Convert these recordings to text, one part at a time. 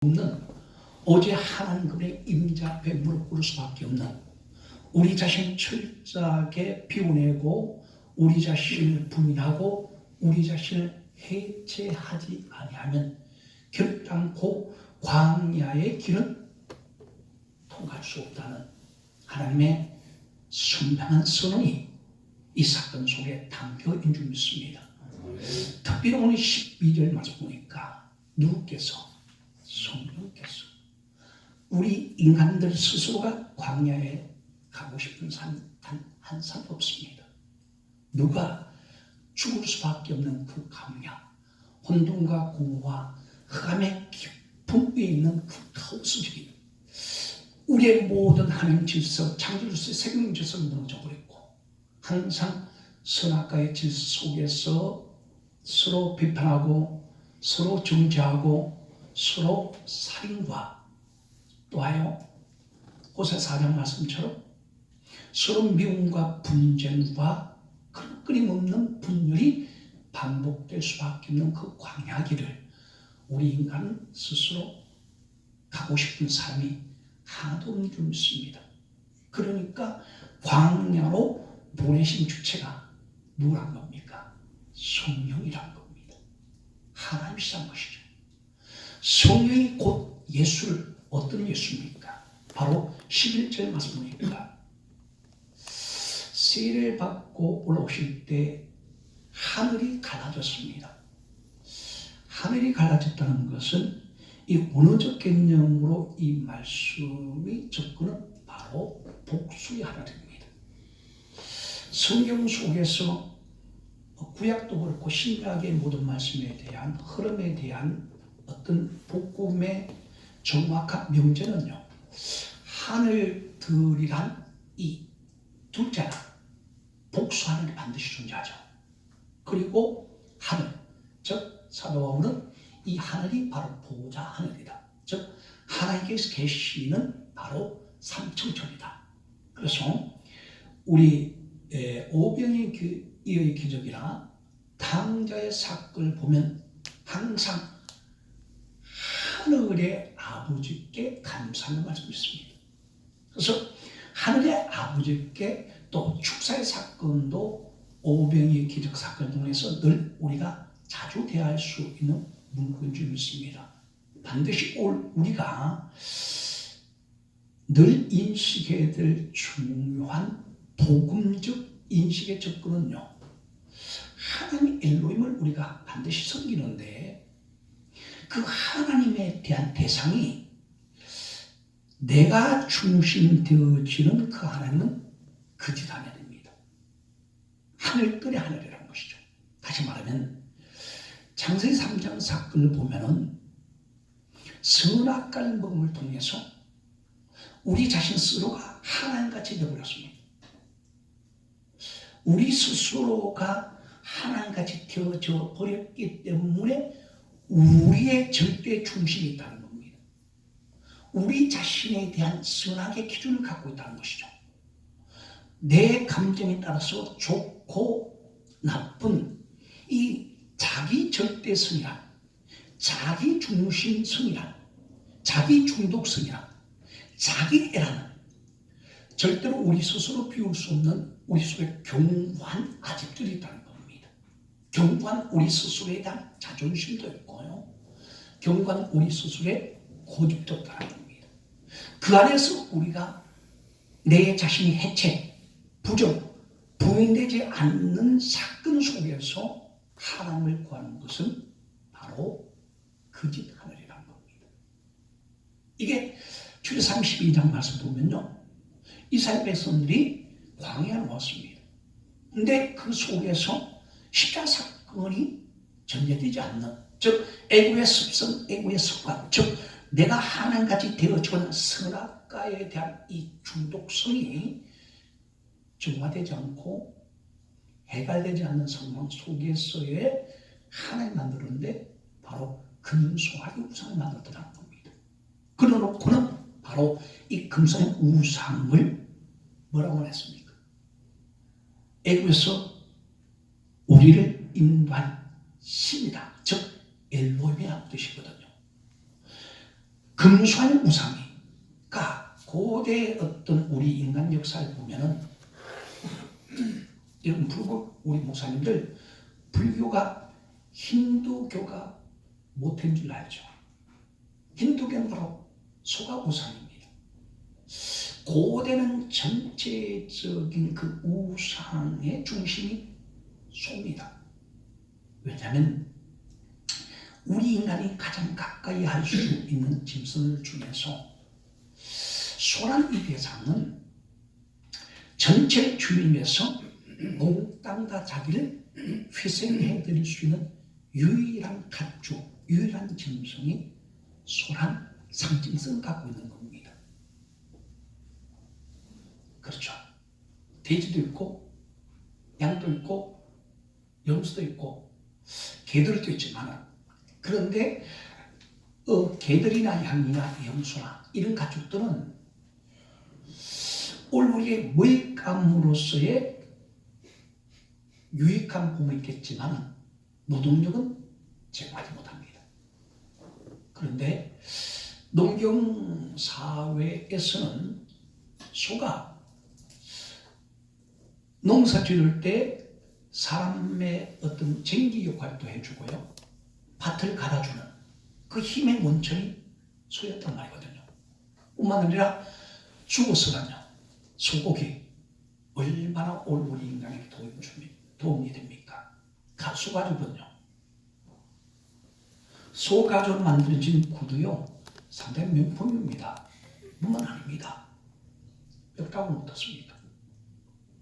없는 오직 하나님의 임자 앞에 무릎 꿇을 수밖에 없는 우리 자신 철저하게 비워내고 우리 자신을 부인하고 우리 자신을 해체하지 아니하면 결단코 광야의 길은 통할 수 없다는 하나님의 선명한 선언이 이 사건 속에 담겨있는 줄 믿습니다. 특별히 오늘 12절 말씀 보니까 누구께서 성령께서 우리 인간들 스스로가 광야에 가고 싶은 산 단 한 산 없습니다. 누가 죽을 수밖에 없는 그 광야, 혼돈과 공허와 흑암의 깊은 위에 있는 그 카오스들이 우리의 모든 하나님 질서, 창조주의 생명 질서를 무너져버렸고 항상 선악과의 질서 속에서 서로 비판하고 서로 정죄하고 서로 살인과 또하여 호세 4장 말씀처럼 서로 미움과 분쟁과 끊임없는 분열이 반복될 수밖에 없는 그 광야길을 우리 인간은 스스로 가고 싶은 사람이 하나도 없는 줄 믿습니다. 그러니까 광야로 보내신 주체가 누구란 겁니까? 성령이란 겁니다. 하나님이란 것이죠. 성령이 곧 예수를 어떤 예수입니까? 바로 11절 말씀 보니까 세례를 받고 올라오실 때 하늘이 갈라졌습니다. 하늘이 갈라졌다는 것은 이 원어적 개념으로 이 말씀이 접근은 바로 복수의 하나입니다. 성경 속에서 구약도 그렇고 신약의 모든 말씀에 대한 흐름에 대한 어떤 복음의 정확한 명제는요, 하늘들이란 이 둘째나 복수하늘이 반드시 존재하죠. 그리고 하늘, 즉 사도 바울은 이 하늘이 바로 보호자 하늘이다. 즉 하나님께서 계시는 바로 삼층천이다. 그래서 우리 오병이어의 기적이나 탕자의 사건을 보면 항상 하늘의 아버지께 감사하는 말씀이 있습니다. 그래서 하늘의 아버지께 또 축사의 사건도 오병이의 기적 사건을 통해서 늘 우리가 자주 대할 수 있는 문구인 줄 믿습니다. 반드시 우리가 늘 인식해야 될 중요한 복음적 인식의 접근은요, 하나님 엘로힘을 우리가 반드시 섬기는데 그 하나님에 대한 대상이 내가 중심되어지는 그 하나님은 거짓 하나님입니다. 하늘들의 하늘이라는 것이죠. 다시 말하면 창세기 3장 사건을 보면은 선악과를 먹음을 통해서 우리 자신 스스로가 하나님같이 되어버렸습니다. 우리 스스로가 하나님같이 되어져 버렸기 때문에 우리의 절대 중심이 있다는 겁니다. 우리 자신에 대한 선악의 기준을 갖고 있다는 것이죠. 내 감정에 따라서 좋고 나쁜 이 자기 절대성이란, 자기 중심성이란, 자기 중독성이란, 자기 애라는 절대로 우리 스스로 비울 수 없는 우리 속에 견고한 아집들이 있다는 겁니다. 견고한 우리 스스로에 대한 자존심도 있고요. 견고한 우리 스스로의 고집도 있다는 겁니다. 그 안에서 우리가 내 자신이 해체, 부정, 부인되지 않는 사건 속에서 하나님을 구하는 것은 바로 거짓 하늘이라는 겁니다. 이게 출애굽기 32장 말씀 보면요, 이스라엘 백성들이 광야에 왔습니다. 근데 그 속에서 십자가 사건이 전제되지 않는, 즉 애굽의 습성, 애굽의 습관, 즉 내가 하나님같이 되어지는 선악과에 대한 이 중독성이 정화되지 않고 해결되지 않는 상황 속에서의 하나님 만들었는데 바로 금송아지 우상을 만들었다는 겁니다. 그러놓고는 바로 이 금송의 우상을 뭐라고 했습니까? 애굽에서 우리를 인도한 신이다. 즉 엘로힘이라는 뜻이거든요. 금수한 우상이가 고대 어떤 우리 인간 역사를 보면은 여러분 불교 우리 목사님들 불교가 힌두교가 못한 줄 알죠. 힌두교는 바로 소가 우상입니다. 고대는 전체적인 그 우상의 중심이 소입니다. 왜냐하면 우리 인간이 가장 가까이 할 수 있는 짐승 중에서 소란 이 대상은 전체 주인에서 몽땅 다 자기를 희생해 드릴 수 있는 유일한 가축, 유일한 짐승이 소란 상징성을 갖고 있는 겁니다. 그렇죠. 돼지도 있고 양도 있고 염소도 있고 개들도 있지만 그런데 개들이나 양이나 염소나 이런 가축들은 우리의 먹잇감으로서의 유익한 부분이 있겠지만 노동력은 제공하지 못합니다. 그런데 농경사회에서는 소가 농사 지을 때 사람의 어떤 쟁기 역할도 해주고요. 밭을 갈아주는 그 힘의 원천이 소였단 말이거든요. 뿐만 아니라 죽었으면요. 소고기 얼마나 우리 인간에게 도움이 됩니까? 소가죽은요. 소가죽으로 만들어진 구두요. 상당히 명품입니다. 뿐만 아닙니다. 뼈다귀는 어떻습니까?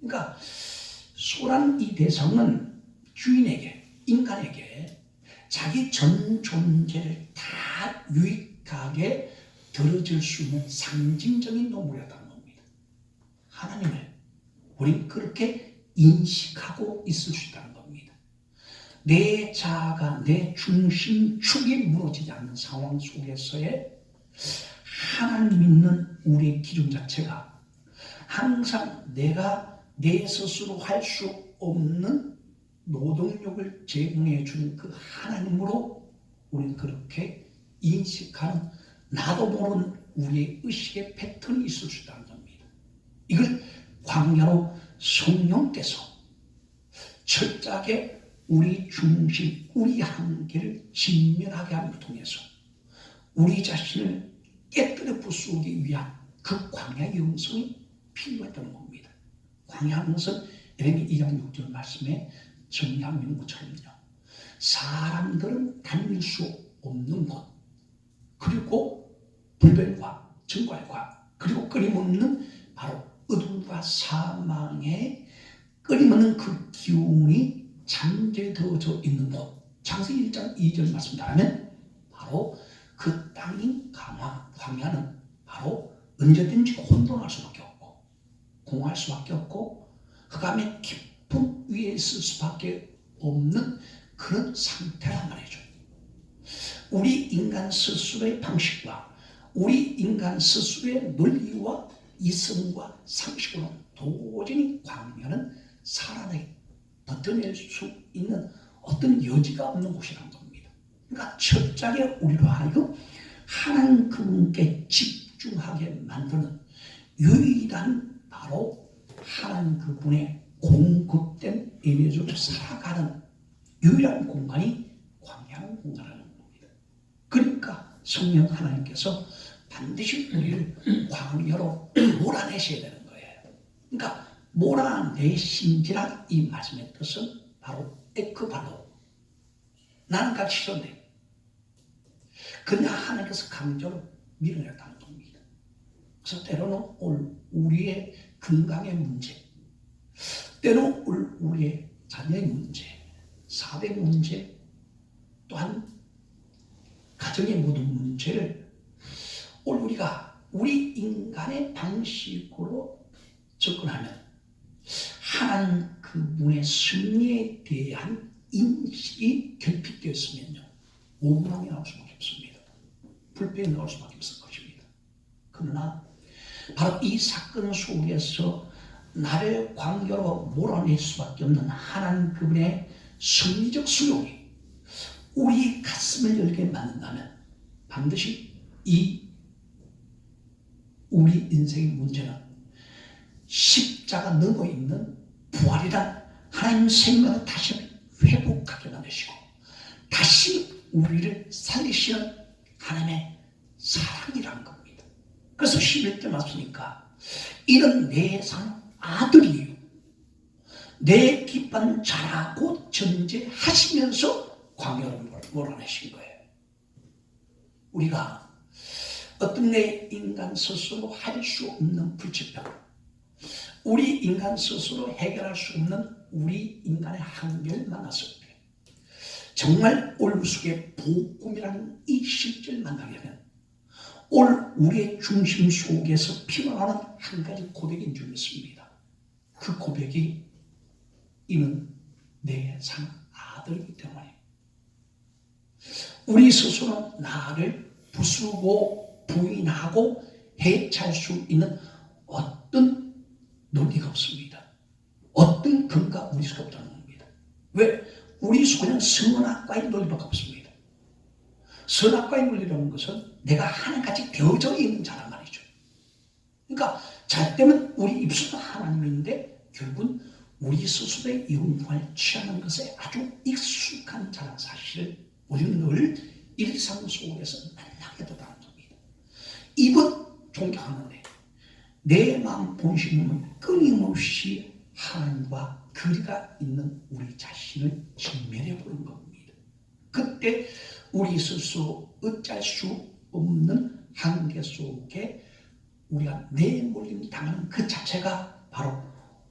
그러니까 소란 이 대성은 주인에게, 인간에게 자기 전 존재를 다 유익하게 들어줄 수 있는 상징적인 동물이었다는 겁니다. 하나님을 우린 그렇게 인식하고 있을 수 있다는 겁니다. 내 자아가, 내 중심축이 무너지지 않는 상황 속에서의 하나님 믿는 우리의 기준 자체가 항상 내가 내 스스로 할 수 없는 노동력을 제공해 주는 그 하나님으로 우리는 그렇게 인식하는 나도 모르는 우리의 의식의 패턴이 있을 수 있다는 겁니다. 이걸 광야로 성령께서 철저하게 우리 중심, 우리 한계를 직면하게 함을 통해서 우리 자신을 깨뜨려 부수기 위한 그 광야의 영성이 필요했다는 겁니다. 광야하는 것은 에레미야 2장 6절 말씀에 정리하고 있는 것처럼요. 사람들은 다닐 수 없는 곳, 그리고 불변과 정갈과 그리고 끊임없는 바로 어둠과 사망의 끊임없는 그 기운이 잠재되어져 있는 곳. 창세기 1장 2절 말씀드리면 바로 그 땅인 광야는 바로 언제든지 혼돈할 수밖에 없고 공할 수밖에 없고 흑암의 깊은 위에 있을 수밖에 없는 그런 상태란 말이죠. 우리 인간 스스로의 방식과 우리 인간 스스로의 논리와 이성과 상식으로 도저히 광야는 살아내 버텨낼 수 있는 어떤 여지가 없는 곳이라는 겁니다. 그러니까 철저하게 우리로 하여금 하나님 그분께 집중하게 만드는 유일한 바로 하나님 그분의 공급된 에너지로 살아가는 유일한 공간이 광야라는 공간이라는 겁니다. 그러니까 성령 하나님께서 반드시 우리를 광야로 몰아내셔야 되는 거예요. 그러니까 몰아내신지란 이 말씀의 뜻은 바로 에크바로 나는 가기 싫은데 그냥 하나님께서 강제로 밀어냈다는 겁니다. 그래서 때로는 우리의 건강의 문제, 때로는 우리의 자녀의 문제, 사회 문제, 또한 가정의 모든 문제를 우리가 우리 인간의 방식으로 접근하면 하나님 그분의 승리에 대한 인식이 결핍되었으면요 원망이 나올 수밖에 없습니다. 불평이 나올 수밖에 없을 것입니다. 그러나 바로 이 사건 속에서 나를 광야로 몰아낼 수밖에 없는 하나님 그분의 승리적 수용이 우리 가슴을 열게 만든다면 반드시 이 우리 인생의 문제는 십자가 넘어 있는 부활이란 하나님 생명을 다시 회복하게 만드시고 다시 우리를 살리시는 하나님의 사랑이라는 겁니다. 그래서 11절 말씀이니까 이는 내 산 아들이요 내 기뻐하는 자라고 전제하시면서 광야로 몰아내신 거예요. 우리가 어떤 내 인간 스스로 할 수 없는 불치병, 우리 인간 스스로 해결할 수 없는 우리 인간의 한계를 만났을 때 정말 올무속의 복음이라는 이 실제를 만나려면 우리의 중심 속에서 피어나는 한 가지 고백인 줄 믿습니다. 그 고백이 이는 내 산 아들이기 때문에 우리 스스로는 나를 부수고 부인하고 해체할 수 있는 어떤 논리가 없습니다. 어떤 근거가 우리 속에 없다는 겁니다. 왜? 우리 속에는 선악과의 논리밖에 없습니다. 선악과의 논리라는 것은 내가 하나같이 되어져 있는 자란 말이죠. 그러니까 자 때문에 우리 입술은 하나님인데 결국은 우리 스스로의 영광을 취하는 것에 아주 익숙한 자란 사실을 우리는 늘 일상 속에서 만나게 된다는 겁니다. 입은 존경하는데 내 마음 본심은 끊임없이 하나님과 거리가 있는 우리 자신을 직면해 보는 겁니다. 그때 우리 스스로 어쩔 수 없는 한계 속에 우리가 내몰림 당하는 그 자체가 바로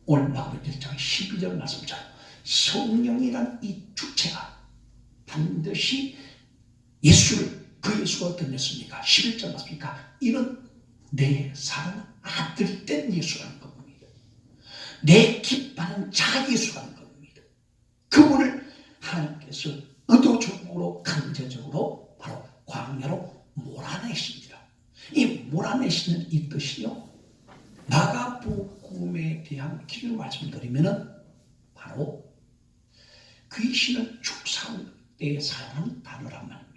오늘 마가복음 1장 12절 말씀처럼 성령이란 이 주체가 반드시 그 예수가 어떤 예수입니까? 11절 맞습니까? 이는 내 사랑 아들 된 예수라는 겁니다. 내 기뻐하는 자 예수라는 겁니다. 그분을 하나님께서 의도적으로 강제적으로 바로 광야로 몰아내십니다. 이 몰아내시는 이 뜻이요 마가복음에 대한 기준을 말씀드리면은 바로 귀신을 축사할 때 사용하는 단어란 말입니다.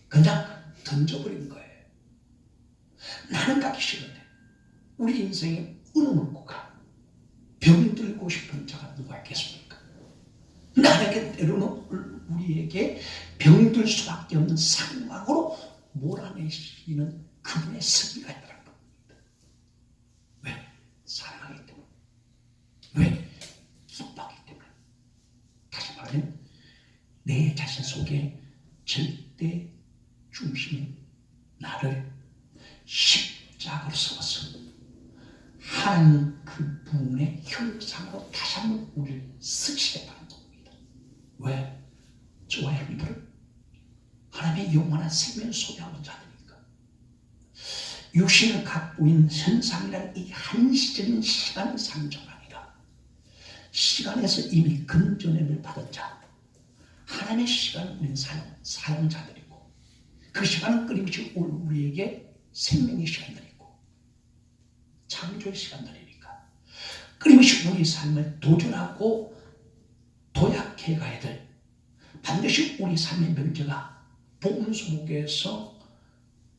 그냥 던져버린 거예요. 나는 가기 싫은데 우리 인생에 어느 물고가 병들고 싶은 자가 누가 있겠습니까? 나에게 때로는 우리에게 병들 수밖에 없는 상황으로 몰아내시는 그분의 섭리가 있더라고요. 왜? 사랑하기 때문에. 왜? 기뻐하기 때문에. 다시 말하면 내 자신 속에 절대 중심인 나를 십자가로 세워서 하나님 그분의 형상으로 다시 한번 우리를 쓰시겠다는 겁니다. 왜? 저와 여러분들은 하나님의 영원한 생명을 소유하는 자들이니까. 육신을 갖고 있는 현상이란 이 한시적인 시간 상정이 아니라 시간에서 이미 금전임을 받은 자, 하나님의 시간을 우리는 사용자들이고 그 시간은 끊임없이 우리에게 생명의 시간들이고 창조의 시간들이니까 끊임없이 우리 삶을 도전하고 도약해 가야 될 반드시 우리 삶의 명제가 복음 속에서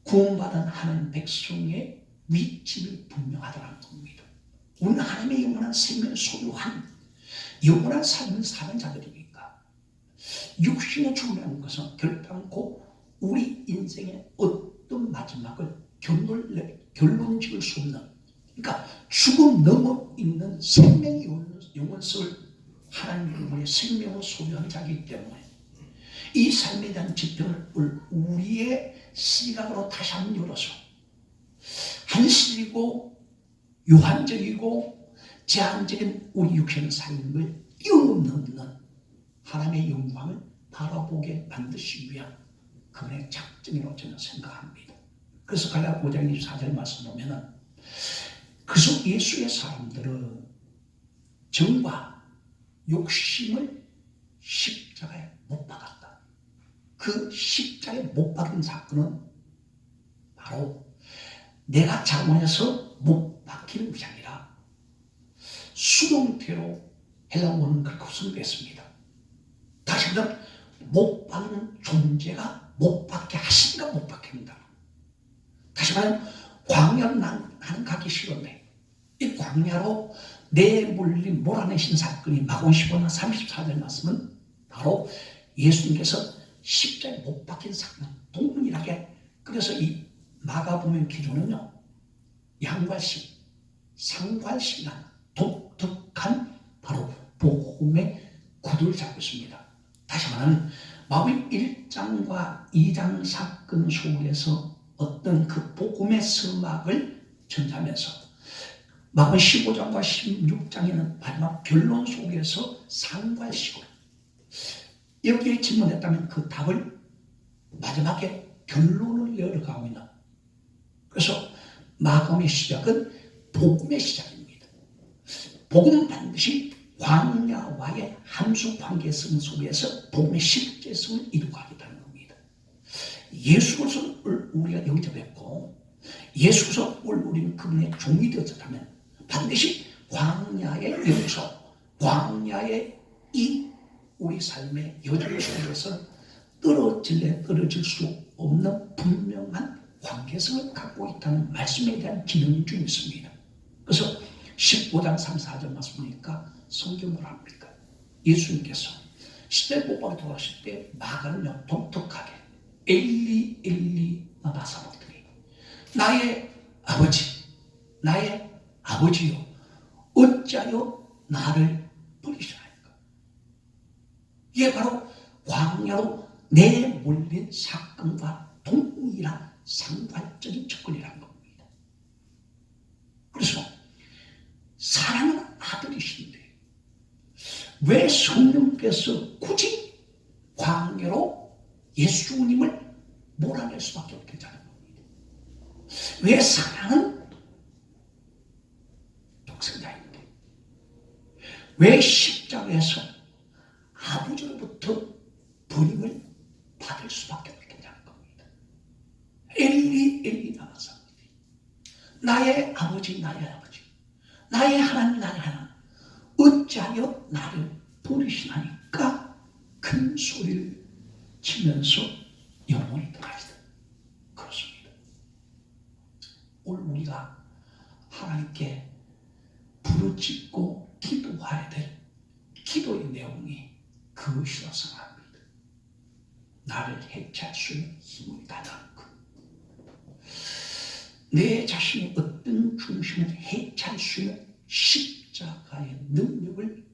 구원받은 하나님 백성의 위치를 분명하다는 겁니다. 우리는 하나님의 영원한 생명을 소유한 영원한 삶을 사는 자들이니까 육신의 죽음이라는 것은 결단코 우리 인생의 어떤 마지막을 결론 지을 수 없는, 그러니까 죽음 넘어 있는 생명의 영원성을 하나님의 생명을 소유한 자이기 때문에 이 삶에 대한 지평을 우리의 시각으로 다시 한번 열어서 한시이고 유한적이고 제한적인 우리 육신의 삶을 뛰어넘는 하나님의 영광을 바라보게 만드시기 위한 그분의 작정이라고 저는 생각합니다. 그래서 갈라디아 5장 24절 말씀 보면은 그래서 예수의 사람들은 정과 욕심을 십자가에 못 박았다. 그 십자가에 못 박은 사건은 바로 내가 자원해서 못 박히는 것이 아니라 수동태로 헬라어는 그렇게 구성되었습니다. 다시 말하면 못 박는 존재가 못 박게 하시니까 못 박힙니다. 다시 말하면 광야로 나는 가기 싫은데 이 광야로 내몰린 몰아내신 사건이 마가복음 15장 34절 말씀은 바로 예수님께서 십자가에 못 박힌 사건 동일하게. 그래서 이 마가복음 기준은요 양괄식, 상괄식이라는 독특한 바로 복음의 구도를 잡고 있습니다. 다시 말하면 마가복음 1장과 2장 사건 속에서 어떤 그 복음의 서막을 전하면서 마가복음 15장과 16장에는 마지막 결론 속에서 상괄식으로 여기에 질문했다면 그 답을 마지막에 결론을 열어가고 있는. 그래서 마가복음의 시작은 복음의 시작입니다. 복음은 반드시 광야와의 함수 관계성 속에서 복음의 실제성을 이루어가겠다는 겁니다. 예수로서 우리가 영접했고 예수로서 우리는 그분의 종이 되었다면 반드시 광야의 영서, 광야의 이 우리 삶의 여정 속에서 떨어질 수 없는 분명한 관계성을 갖고 있다는 말씀에 대한 기능이 좀 있습니다. 그래서 15장 3, 4절 말씀이니까 성경 뭐라 합니까? 예수님께서 시대 못 박에 돌아가실 때 마가는요 독특하게 엘리 엘리 라마 사박더니 나의 아버지, 나의 아버지요 어찌하여 나를 버리시나이까? 이게 바로 광야로 내몰린 사건과 동일한 상관적인 접근이라는 겁니다. 그래서 사랑하는 아들이신데 왜 성령께서 굳이 광야로 예수님을 몰아낼 수밖에 없겠다는 겁니다. 왜 사랑은 독생자인데 왜 십자가에서 아버지로부터 버림을 받을 수밖에 없겠냐는 겁니다. 엘리 엘리 라마 사박더니 나의 아버지, 나의 아버지, 나의 하나님, 나의 하나님 어찌하여 나를 버리시나니까 큰 소리를 치면서 영혼이 떠나시다. 그렇습니다. 오늘 우리가 하나님께 부르짖고 기도해야 될 기도의 내용이 그것이라 생각합니다. 나를 해체할 수 있는 힘을 달라는 것. 내 자신의 어떤 중심을 해체할 수 있는 십자가의 능력을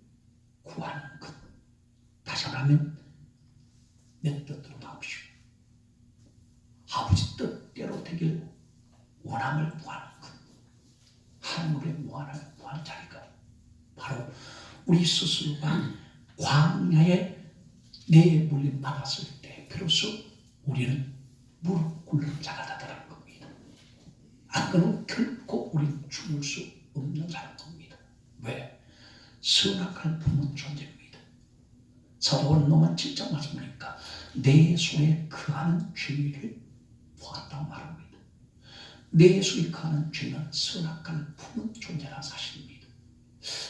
구하는 것. 다시 말하면 내 뜻대로 나옵시오. 아버지 뜻대로 되길 원함을 구하는 것. 하늘의 무한을 구하는 자리가 바로 우리 스스로가 광야에 내몰림 받았을 때 비로소 우리는 무릎 꿇는 자가 되더라는 겁니다. 안 그러면 결코 우리는 죽을 수 없는 자라는 겁니다. 왜? 선악할 품은 존재입니다. 사도는 로마 7장 말씀하니까 내 속에 거하는 죄를 보았다고 말합니다. 내 속에 거하는 죄는 선악할 품은 존재라는 사실입니다.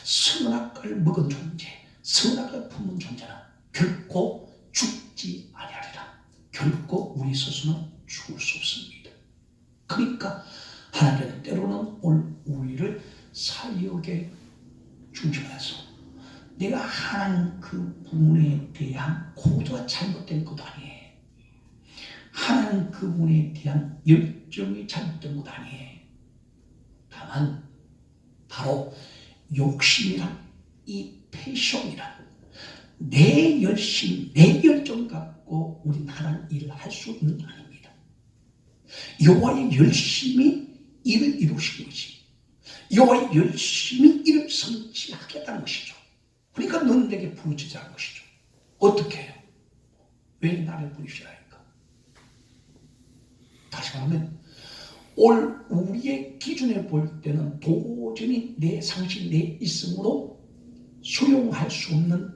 선악을 먹은 존재, 선악을 품은 존재는 결코 죽지 아니하리라. 결코 우리 스스로는 죽을 수 없습니다. 그러니까 하나님께서 때로는 우리를 사역에 중심해서 내가 하나님 그 부분에 대한 고도가 잘못된 것도 아니에요. 하나님 그 부분에 대한 열정이 잘못된 것도 아니에요. 다만 바로 욕심이란 이 패션이란 내 열심, 내 열정 갖고 우리는 하나님 일을 할 수 있는 게 아닙니다. 여호와의 열심히 일을 이루신 것이 여호와의 열심히 일을 성취하겠다는 것이죠. 그러니까 너는 내게 부르짖으라는 것이죠. 어떻게 해요? 왜 나를 부르시라니까? 다시 말하면 올 우리의 기준에 볼 때는 도저히 내 상식, 내 있음으로 수용할 수 없는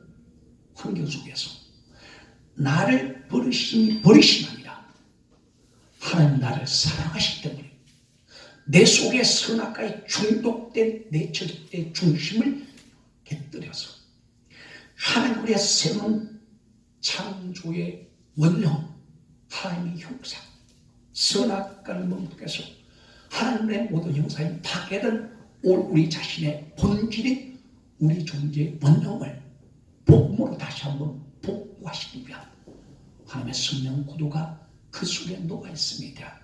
환경 속에서 나를 버리심이 아니라 하나님 나를 사랑하시기 때문에 내 속에 선악과에 중독된 내 저적의 중심을 깨뜨려서 하나님 우리의 새로운 창조의 원령 하나님의 형상 선악과를 멈춰서 하나님의 모든 형상이 파괴된 우리 자신의 본질인 우리 존재의 원형을 복음으로 다시 한번 복구하시기 위한 하나님의 성령 구도가 그 속에 녹아 있습니다.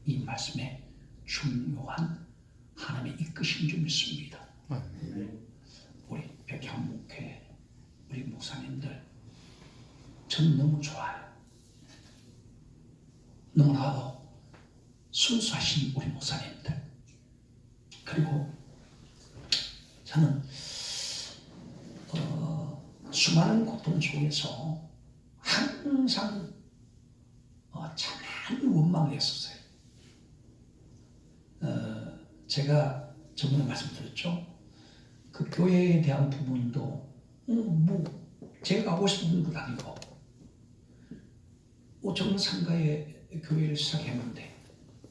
이 말씀에 중요한 하나님의 이끄신 줄 믿습니다. 우리 백향목회 우리 목사님들 전 너무 좋아요. 너무나도 순수하신 우리 목사님들. 그리고 저는 수많은 고통 속에서 항상 참 원망을 했었어요. 제가 저번에 말씀드렸죠. 그 교회에 대한 부분도 제가 하고 싶은 것 아니고 오천 상가의 교회를 시작했는데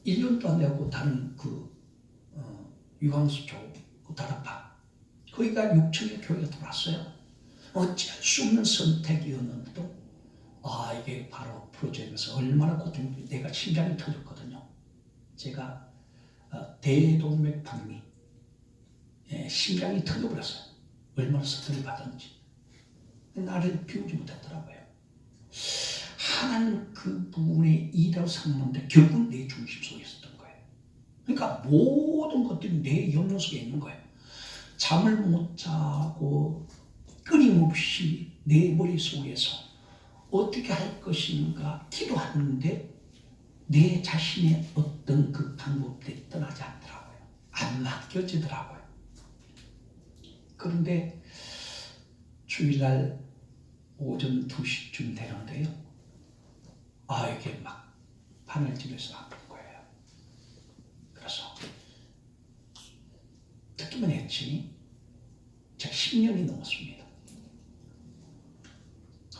1년도 안 되고 다른 유황수 쪽 다락방 거기가 6층의 교회가 들어왔어요. 어찌할 수 없는 선택이었는데도 이게 바로 프로젝트에서 얼마나 고통이 내가 심장이 터졌거든요. 제가 대동맥박리 심장이 터져버렸어요. 얼마나 스트레스를 받았는지. 나를 비우지 못했더라고요. 하나님 그 부분에 이라고 삼는데 결국 내 중심 속에 있었던 거예요. 그러니까 모든 것들이 내 영역 속에 있는 거예요. 잠을 못 자고 끊임없이 내 머릿속에서 어떻게 할 것인가 기도하는데 내 자신의 어떤 그 방법들이 떠나지 않더라고요. 안 맡겨지더라고요. 그런데 주일날 오전 2시쯤 되는데요. 이게 막 바늘집에서 아픈 거예요. 그래서 듣기만 했지 제가 10년이 넘었습니다.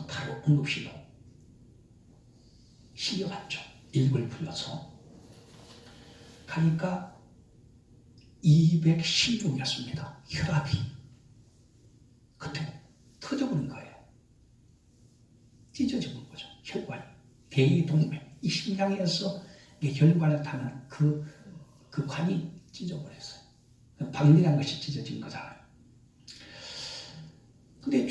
바로 응급실로 실려갔죠. 일부를 풀려서 가니까 216이었습니다. 혈압이 그때 터져버린 거예요. 찢어져버린 거죠. 혈관이 대동맥 이 심장에서 혈관을 타는 그 관이 찢어버렸어요. 박리란 것이 찢어진 거잖아요. 근데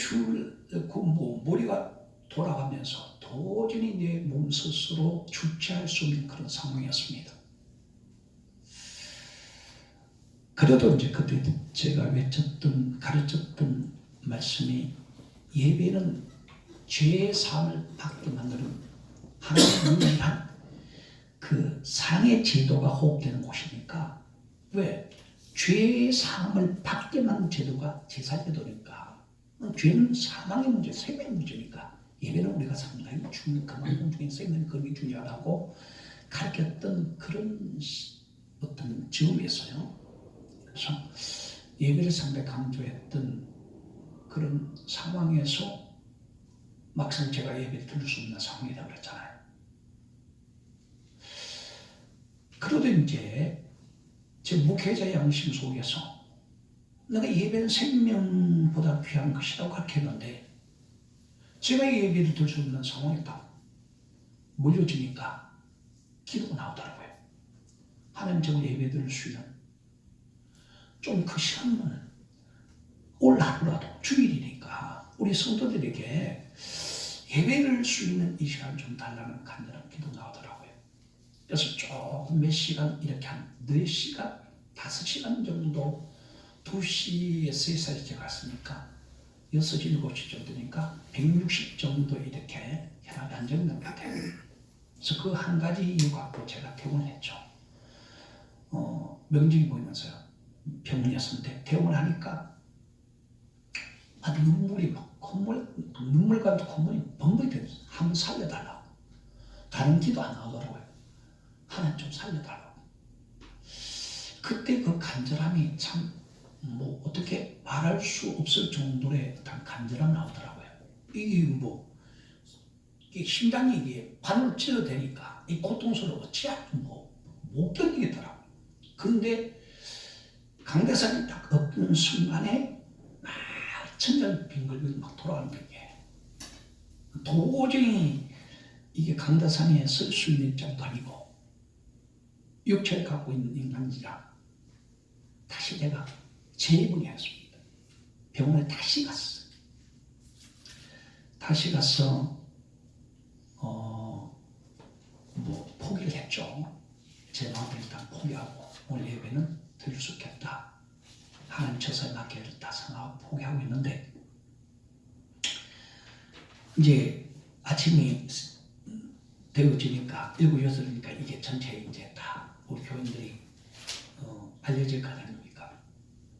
머리가 돌아가면서 도저히 내 몸 스스로 주체할 수 없는 그런 상황이었습니다. 그래도 이제 그때 제가 가르쳤던 말씀이 예배는 죄의 사함을 받게 만드는 하나님의 유일한 그 상의 제도가 호흡되는 곳이니까 왜? 죄의 사함을 받게 만든 제도가 제사제도니까 죄는 사망의 문제, 생명의 문제니까 예배는 우리가 상당히 중요한 그만큼 중에 생명의 금이 중요하다고 가르쳤던 그런 어떤 점에서요. 그래서 예배를 상당히 강조했던 그런 상황에서 막상 제가 예배를 드릴 수 없는 상황이 되어버렸잖아요. 그러다 이제 제 목회자의 양심 속에서 내가 예배는 생명보다 귀한 것이라고 가르쳤는데 제가 예배를 드릴 수 없는 상황에 딱 몰려지니까 기도가 나오더라고요. 하나님 저는 예배 드릴 수 있는 좀 그 시간은 올 하루라도 주일이니까 우리 성도들에게 예배를 수 있는 이 시간 좀 달라는 간절한 기도 나오더라고요. 그래서 조금 몇 시간 이렇게 한 4시간, 5시간 정도 2시에 3살째 갔으니까 6시, 7시 정도니까 160 정도 이렇게 혈압이 안정된 것 같아요. 그래서 그 한 가지 이유 갖고 제가 퇴원을 했죠. 명절이 보이면서요. 병원이었는데 퇴원을 하니까 눈물이 막 눈물과 콧물이 벙벙이 되면서 한번 살려달라고. 다른 기도 안 나오더라고요. 하나님 좀 살려달라고. 그때 그 간절함이 참 어떻게 말할 수 없을 정도의 어떤 간절함이 나오더라고요. 이게 심장이 이게 바늘 찔러대니까 이 고통스러워 못 견디겠더라고요. 그런데 강대상이 딱 엎는 순간에 막 천장 빙글빙글 막 돌아가는 게 도저히 이게 강대상에 설 수 있는 입장도 아니고 육체를 갖고 있는 인간이라 다시 내가 재입원했습니다. 병원에 다시 갔어요. 다시 가서 포기를 했죠. 제 마음을 일단 포기하고 오늘 예배는 드릴 수 없겠다. 하나님 처사에 맡겨야겠다 생각하고 포기하고 있는데 이제 아침이 되어지니까 7, 8이니까 이게 전체 이제 다 우리 교인들이 알려질 거 아닙니까?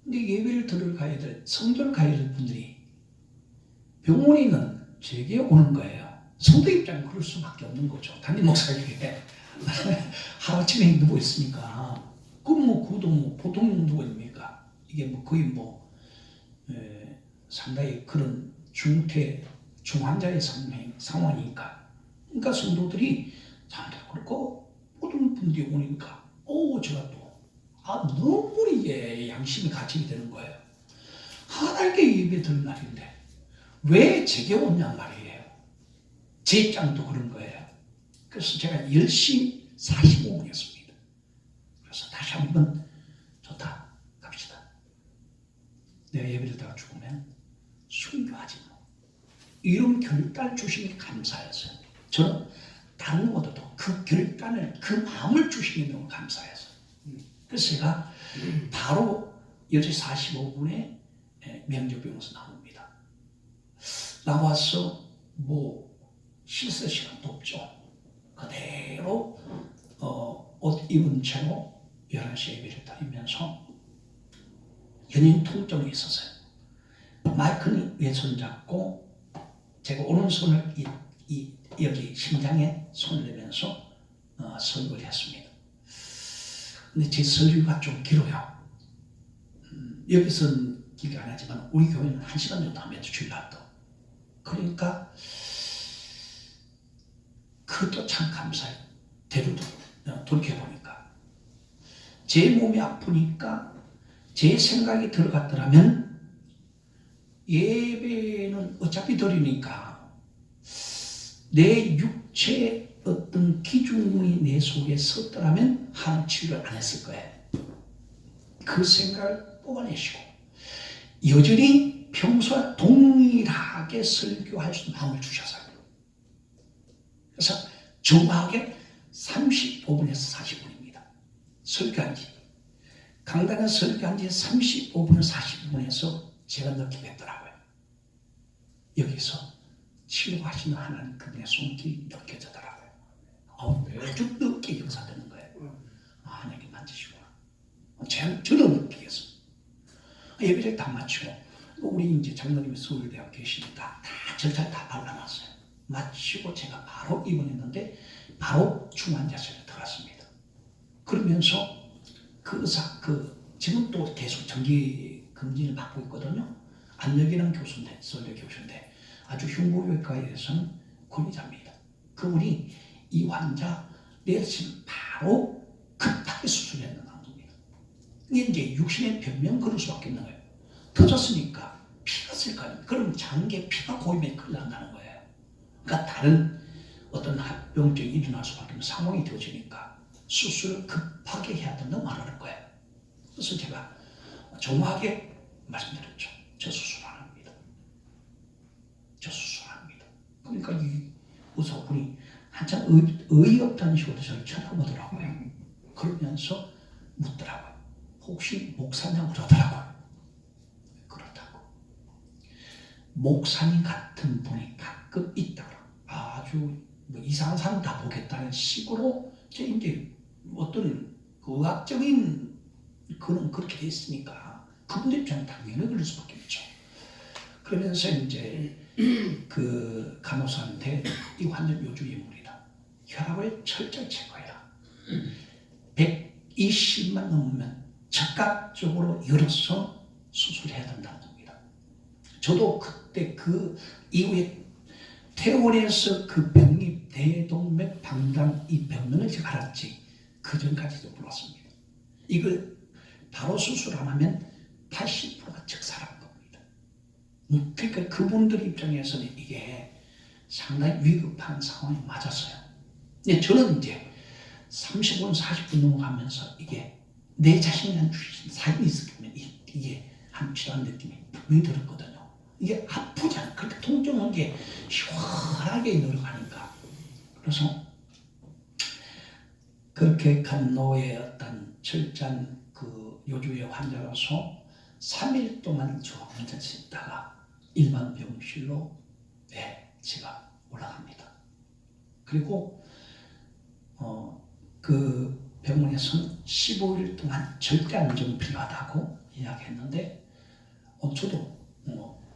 근데 예배를 들으러 가야 될, 성전을 가야 될 분들이 병원에는 제게 오는 거예요. 성도 입장에 그럴 수밖에 없는 거죠. 담임 목사에게 하루아침에 누워 있으니까 그도 보통 누워입니까? 이게 거의 상당히 그런 중환자의 상황이니까. 그러니까 성도들이 그렇고 모든 분들이 오니까 제가 또 너무 우리의 양심이 갇히게 되는 거예요. 하나님께 예배 드릴 날인데 왜 제게 오냐 말이에요. 제 입장도 그런 거예요. 그래서 제가 10시 45분이었습니다. 그래서 다시 한번 좋다 갑시다. 내가 예배를 다가 죽으면 순교하지 뭐. 이런 결단 주시니 감사해서요. 저는 다른 것보다도 그 결단을, 그 마음을 주시니 너무 감사해서. 그래서 제가 바로 10시 45분에 명저병원에서 나옵니다. 나와서 씻을 시간도 없죠. 그대로 옷 입은 채로 11시에 예배를 드리면서 연인 통증이 있었어요. 마이크는 왼손 잡고 제가 오른손을 여기 심장에 손을 내면서 설교를 했습니다. 근데 제 설교가 좀 길어요. 여기서는 길게 안 하지만 우리 교회는 1시간 정도 하면 주일날도. 그러니까 그것도 참 감사해요. 돌이켜보니까 제 몸이 아프니까 제 생각이 들어갔더라면 예배는 어차피 드리니까 내 육체의 어떤 기준이 내 속에 섰더라면 하나님 치유를 안 했을 거예요. 그 생각을 뽑아내시고 여전히 평소와 동일하게 설교할 수 있는 마음을 주셔서요. 그래서 정확하게 35분에서 40분입니다. 설교한 지. 강단에 설교한 지 35분에서 40분에서 제가 느끼겠더라고요. 여기서 치료하시는 하나님 그분의 손길이 느껴지더라고요. 아주 늦게 역사되는 거예요. 하나님이 만지시구나. 저는 느끼겠어요. 예배를 다 마치고 우리 이제 장로님이 서울대학 계시니까 다 절차를 다 발라놨어요. 마치고 제가 바로 입원했는데 바로 중환자실에 들어갔습니다. 그러면서 그 의사 지금 또 계속 정기 검진을 받고 있거든요. 안덕이라는 교수인데 서울대 교수인데 아주 흉부외과에서는 권위자입니다. 그분이 이 환자 내일쯤 바로 급하게 수술해야 된다는 겁니다. 이게 이제 육신의 변명 그럴 수밖에 없는 거예요. 터졌으니까 피가 쓸 거 아닙니까? 그럼 장기에 피가 고이면 큰일 난다는 거예요. 그러니까 다른 어떤 합병증이 일어날 수밖에 없는 상황이 되어지니까 수술을 급하게 해야 된다고 말하는 거예요. 그래서 제가 정확하게 말씀드렸죠. 저 수술 안 합니다. 저 수술 안 합니다. 그러니까 이 의사분이 한참 어이없다는 식으로 저를 쳐다보더라고요. 그러면서 묻더라고요. 혹시 목사냐고 그러더라고요. 그렇다고. 목사님 같은 분이 가끔 있다고. 아주 이상한 사람 다 보겠다는 식으로 이제 어떤 의학적인 그런 그렇게 돼 있으니까 그분들 입장은 당연히 그럴 수밖에 없죠. 그러면서 이제 그 간호사한테 이 환자 요주 인물이다. 혈압을 철저히 체크해라. 120만 넘으면 즉각적으로 열어서 수술해야 된다는 겁니다. 저도 그때 그 이후에 퇴원해서 그 병이 대동맥 방광 이 병명을 제가 알았지 그 전까지도 몰랐습니다. 이걸 바로 수술 안 하면 80%가 즉사라는 겁니다. 그러니까 그분들 입장에서는 이게 상당히 위급한 상황이 맞았어요. 근데 저는 이제 30분, 40분 넘어가면서 이게 내 자신이 주신 사연이 있었으면 이게 한 치료한 느낌이 분명히 들었거든요. 이게 아프지 않아. 그렇게 통증한 게 시원하게 내려가니까. 그래서 그렇게 간노의 어떤 철저한 그 요주의 환자로서 3일 동안 저 혼자 있다가 일반 병실로 제가 올라갑니다. 그리고 그 병원에서는 15일 동안 절대 안정 필요하다고 이야기했는데 저도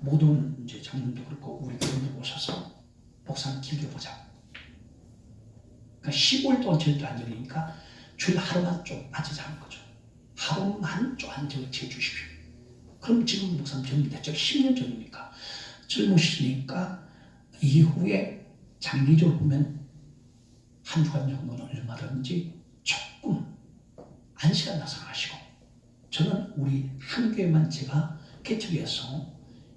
모든 이제 장로도 그렇고 우리 교인들 오셔서 목사님 길게 보자. 그러니까 15일 동안 절대 안정이니까 주일 하루만 좀 빠지자는 거죠. 하루만 좀 안정을 채주십시오. 그럼 지금 목사님 젊은데 10년 전이니까 젊으시니까 이후에 장기적으로 보면 한 주간 정도는 얼마든지 조금 안식을 나서가시고 저는 우리 한 교회만 제가 개척해서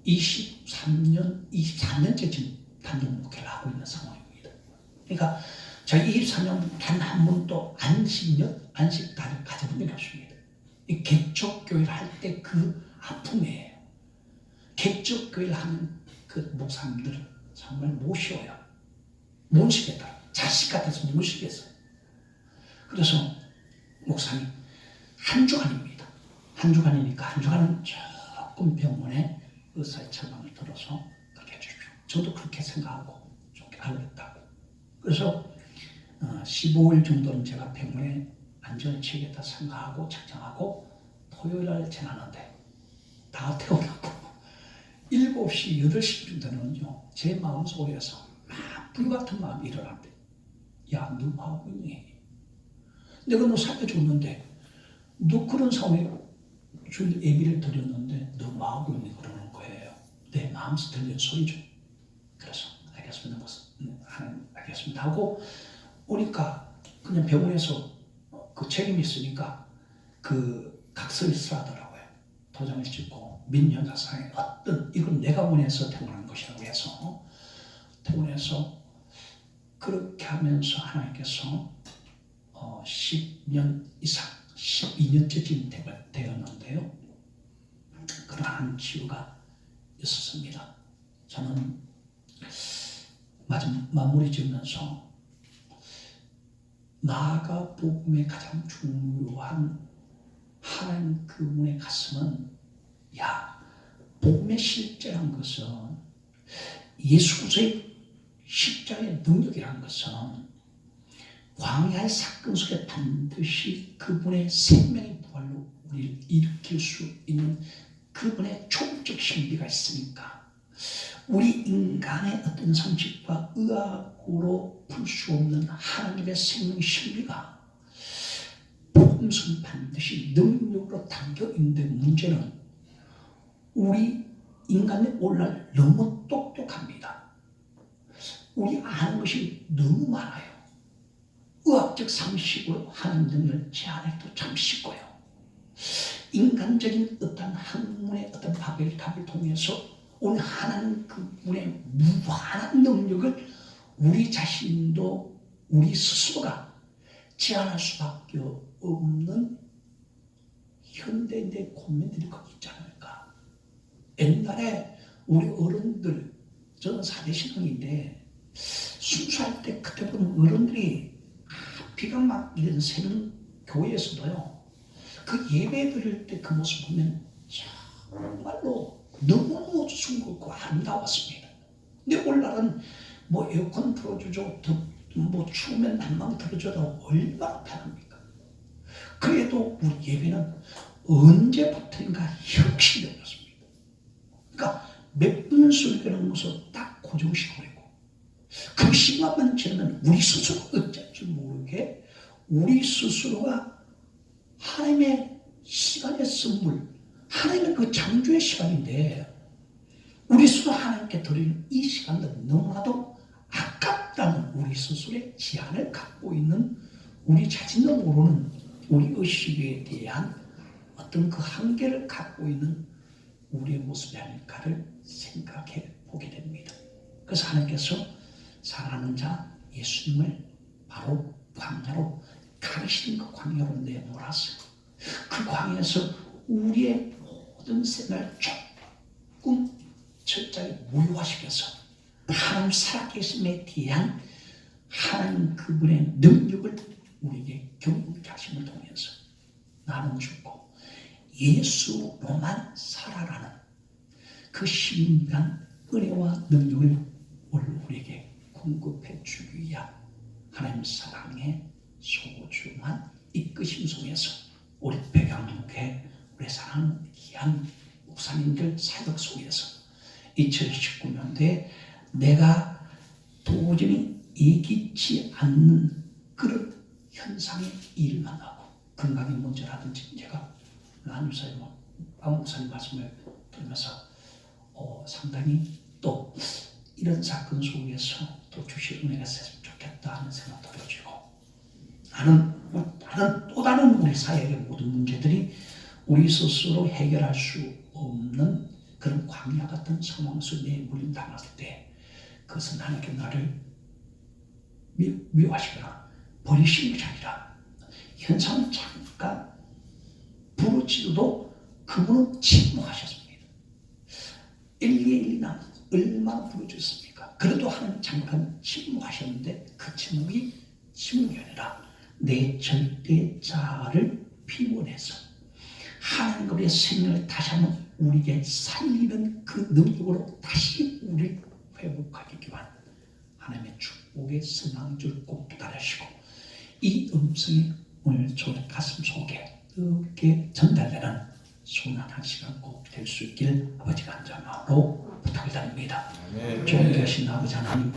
24년째 지금 단독 목회를 하고 있는 상황입니다. 그러니까 저희 24년 단 한 번도 안식날을 가져본 적이 없습니다. 이 개척교회를 할 때 그 아픔이에요. 개척교회를 하는 그 목사님들은 정말 못 쉬어요. 못 쉬겠다. 자식 같아서 못 쉬겠어요. 그래서 목사님 한 주간입니다. 한 주간이니까 한 주간은 조금 병원에 의사의 처방을 들어서 그렇게 해주십시오. 저도 그렇게 생각하고 좀 알겠다고. 그래서 15일 정도는 제가 병원에 안전을 취하겠다 생각하고 작정하고 토요일날 지나는데 다 태어나고 7시, 8시 정도는요 제 마음속에서 막 불같은 마음이 일어난대. 야, 너 뭐하고 있니? 내가 너 살려줬는데 너 그런 상황에 줄 예비를 드렸는데 너 뭐하고 있니? 그러는 거예요. 내 마음속 들리는 소리죠. 그래서 알겠습니다. 알겠습니다 하고 오니까 그냥 병원에서 그 책임이 있으니까 그 각서를 쓰라더라고요. 도장을 찍고 민연자상에 어떤 이건 내가 원해서 태어난 것이라고 해서 태어나서 그렇게 하면서 하나님께서 10년 이상 12년째 지금 되었는데요. 그러한 치유가 있었습니다. 저는 마무리 지으면서 마가복음의 가장 중요한 하나님 그분의 가슴은 복음의 실제란 것은 예수 그리스도의 십자가의 능력이라는 것은 광야의 사건 속에 반드시 그분의 생명의 부활로 우리를 일으킬 수 있는 그분의 초월적 신비가 있으니까 우리 인간의 어떤 상식과 의학으로 풀 수 없는 하나님의 생명 신비가 복음서는 반드시 능력으로 담겨 있는데 문제는 우리 인간의 오늘날 너무 똑똑합니다. 우리 아는 것이 너무 많아요. 의학적 상식으로 하는 능력을 제안해도 참 쉽고요. 인간적인 어떤 학문의 어떤 답을 통해서 오늘 하나님 그분의 무한한 능력을 우리 자신도 우리 스스로가 제안할 수밖에 없는 현대인의 고민들이 거기 있지 않을까. 옛날에 우리 어른들, 저는 사대신앙인데 순수할 때 그때 보는 어른들이 비가 막 이런 새는 교회에서도요 그 예배 드릴 때 그 모습 보면 정말로 너무 순국고 아름다웠습니다. 근데 오늘날은 뭐 에어컨 틀어주죠, 뭐 추우면 난방 틀어줘도 얼마나 편합니까? 그래도 우리 예배는 언제부터인가 혁신이 되었습니다. 그러니까 몇 분 설교하는 것을 딱 고정시켜버리고 그 시간만 지나면 우리 스스로 어쩔 줄 모르게 우리 스스로가 하나님의 시간의 선물, 하나님의 그 창조의 시간인데 우리 스스로 하나님께 드리는 이 시간은 너무나도 아깝다는 우리 스스로의 제한을 갖고 있는 우리 자신도 모르는 우리 의식에 대한 어떤 그 한계를 갖고 있는 우리의 모습이 아닐까를 생각해 보게 됩니다. 그래서 하나님께서 사랑하는 자 예수님을 바로 광야로 가르치는 그 광야로 내몰았어요. 그 광야에서 우리의 모든 생활 조금 철저히 무효화시켜서 하나님 살아계심에 대한 하나님 그분의 능력을 우리에게 경험케 하심을 통해서 나는 죽고 예수로만 살아라는 그 신비한 은혜와 능력을 오늘 우리에게 공급해 주기 위한 하나님 사랑의 소중한 이끄심 속에서 우리 백양목회 우리 사랑하는 귀한 목사님들 사역 속에서 2019년도에 내가 도저히 예기치 않는 그런 현상에 일어나고 건강이 문제라든지 제가 한유사님, 박목사님 말씀을 들으면서 상당히 또 이런 사건 속에서 또 주실 은혜가 있었으면 좋겠다 하는 생각도 들어지고 나는 또 다른 우리 사회의 모든 문제들이 우리 스스로 해결할 수 없는 그런 광야 같은 상황 속에 내몰림 당했을 때 그것은 하나님께 나를 미워하시거나 버리시는 것이 아니라 현상은 잠깐 부르짖어도 그분은 침묵하셨습니다. 일리나 얼마나 부르짖었습니까? 그래도 하나님 잠깐 침묵하셨는데 그 침묵이 아니라 내 절대자를 피원해서 하나님의 생명을 다시 한번 우리에게 살리는 그 능력으로 다시 우리를 회복하기 위한 하나님의 축복의 성황줄 꼭 기다리시고 이 음성이 오늘 저의 가슴 속에 이렇게 전달되는 순환한 시간 꼭 될 수 있길 아버지 간절함으로 부탁을 드립니다. 존귀하신 아버지 하나님